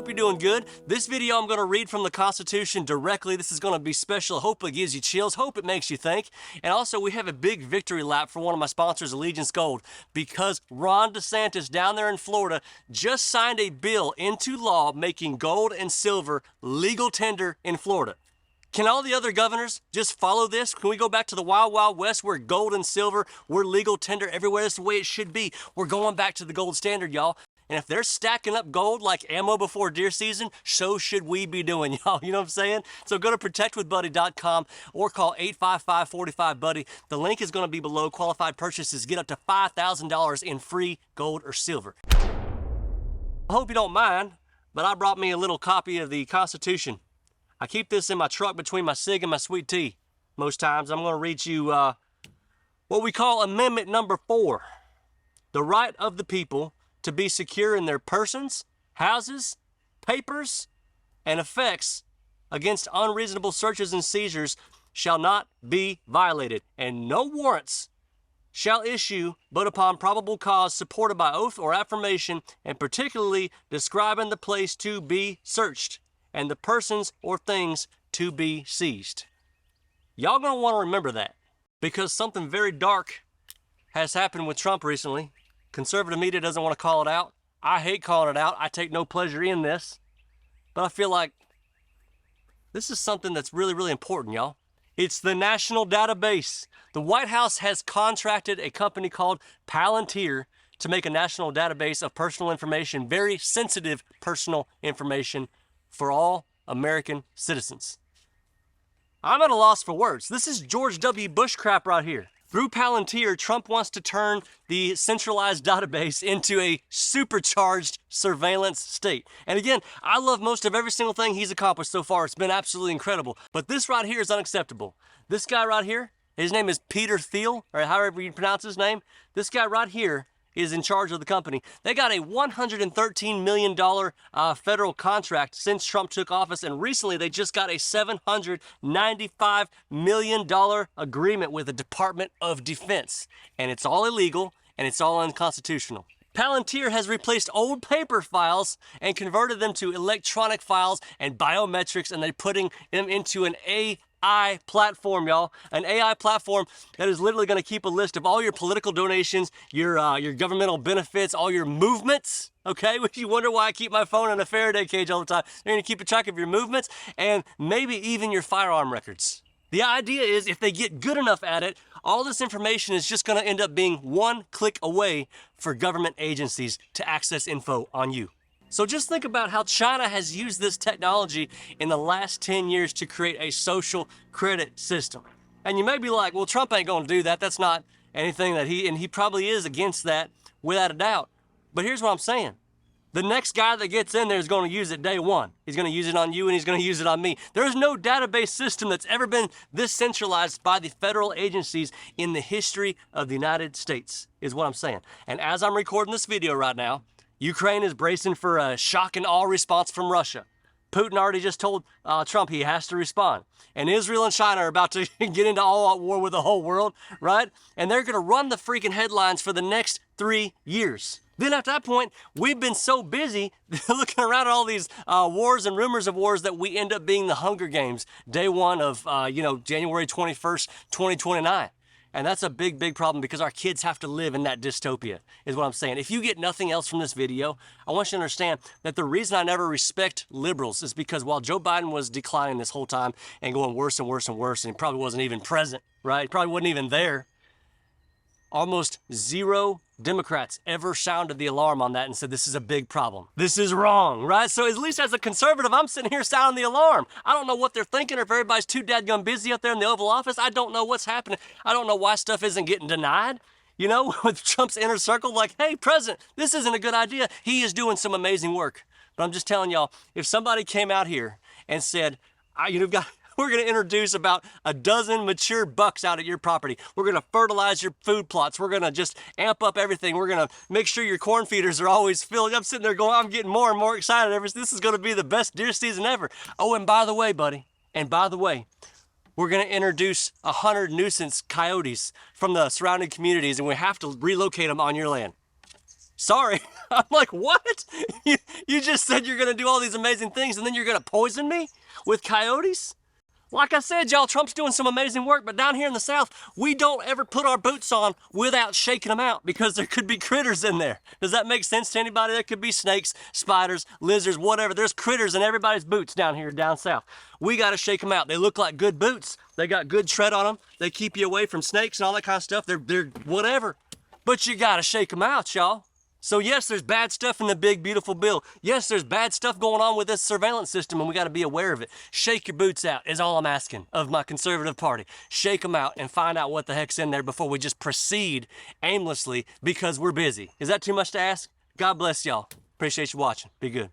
you're doing good. This video I'm going to read from the Constitution directly. This is going to be special. Hope it gives you chills. Hope it makes you think. And also, we have a big victory lap for one of my sponsors, Allegiance Gold, because Ron DeSantis down there in Florida just signed a bill into law making gold and silver legal tender in Florida. Can all the other governors just follow this? Can we go back to the Wild Wild West where gold and silver were legal tender everywhere? That's the way it should be. We're going back to the gold standard, y'all. And if they're stacking up gold like ammo before deer season, so should we be doing, y'all. You know what I'm saying? So go to protectwithbuddy.com or call 855-45-BUDDY. The link is going to be below. Qualified purchases get up to $5,000 in free gold or silver. I hope you don't mind, but I brought me a little copy of the Constitution. I keep this in my truck between my cig and my sweet tea. Most times I'm going to read you what we call Amendment Number 4. The right of the people to be secure in their persons, houses, papers, and effects against unreasonable searches and seizures shall not be violated, and no warrants shall issue but upon probable cause supported by oath or affirmation, and particularly describing the place to be searched and the persons or things to be seized. Y'all gonna want to remember that, because something very dark has happened with Trump recently. Conservative media doesn't want to call it out. I hate calling it out. I take no pleasure in this. But I feel like this is something that's really, really important, y'all. It's the national database. The White House has contracted a company called Palantir to make a national database of personal information, very sensitive personal information for all American citizens. I'm at a loss for words. This is George W. Bush crap right here. Through Palantir, Trump wants to turn the centralized database into a supercharged surveillance state. And again, I love most of every single thing he's accomplished so far. It's been absolutely incredible. But this right here is unacceptable. This guy right here, his name is Peter Thiel, or however you pronounce his name. This guy right here is in charge of the company. They got a $113 million federal contract since Trump took office, and recently they just got a $795 million agreement with the Department of Defense. And it's all illegal, and it's all unconstitutional. Palantir has replaced old paper files and converted them to electronic files and biometrics, and they're putting them into an AI platform, y'all. An AI platform that is literally going to keep a list of all your political donations, your governmental benefits, all your movements. Okay, if you wonder why I keep my phone in a Faraday cage all the time, they're going to keep a track of your movements and maybe even your firearm records. The idea is if they get good enough at it, all this information is just going to end up being one click away for government agencies to access info on you. So just think about how China has used this technology in the last 10 years to create a social credit system. And you may be like, well, Trump ain't going to do that. That's not anything that he probably is against that without a doubt. But here's what I'm saying. The next guy that gets in there is going to use it day one. He's going to use it on you and he's going to use it on me. There's no database system that's ever been this centralized by the federal agencies in the history of the United States, is what I'm saying. And as I'm recording this video right now, Ukraine is bracing for a shock and awe response from Russia. Putin already just told Trump he has to respond. And Israel and China are about to get into all-out war with the whole world, right? And they're going to run the freaking headlines for the next 3 years. Then at that point, we've been so busy looking around at all these wars and rumors of wars that we end up being the Hunger Games, day one of, January 21st, 2029. And that's a big, big problem because our kids have to live in that dystopia, is what I'm saying. If you get nothing else from this video, I want you to understand that the reason I never respect liberals is because while Joe Biden was declining this whole time and going worse and worse and worse, and he probably wasn't even present, right? He probably wasn't even there. Almost zero Democrats ever sounded the alarm on that and said, this is a big problem. This is wrong, right? So at least as a conservative, I'm sitting here sounding the alarm. I don't know what they're thinking, or if everybody's too dadgum busy up there in the Oval Office. I don't know what's happening. I don't know why stuff isn't getting denied. You know, with Trump's inner circle, like, hey, President, this isn't a good idea. He is doing some amazing work. But I'm just telling y'all, if somebody came out here and said, we're going to introduce about a dozen mature bucks out at your property. We're going to fertilize your food plots. We're going to just amp up everything. We're going to make sure your corn feeders are always filled. I'm sitting there going, I'm getting more and more excited. This is going to be the best deer season ever. Oh, and by the way, buddy, we're going to introduce 100 nuisance coyotes from the surrounding communities, and we have to relocate them on your land. Sorry, I'm like, what? You just said you're gonna do all these amazing things and then you're gonna poison me with coyotes? Like I said, y'all, Trump's doing some amazing work, but down here in the South, we don't ever put our boots on without shaking them out because there could be critters in there. Does that make sense to anybody? There could be snakes, spiders, lizards, whatever. There's critters in everybody's boots down here, down South. We got to shake them out. They look like good boots. They got good tread on them. They keep you away from snakes and all that kind of stuff. They're whatever. But you got to shake them out, y'all. So yes, there's bad stuff in the big, beautiful bill. Yes, there's bad stuff going on with this surveillance system, and we got to be aware of it. Shake your boots out is all I'm asking of my conservative party. Shake them out and find out what the heck's in there before we just proceed aimlessly because we're busy. Is that too much to ask? God bless y'all. Appreciate you watching. Be good.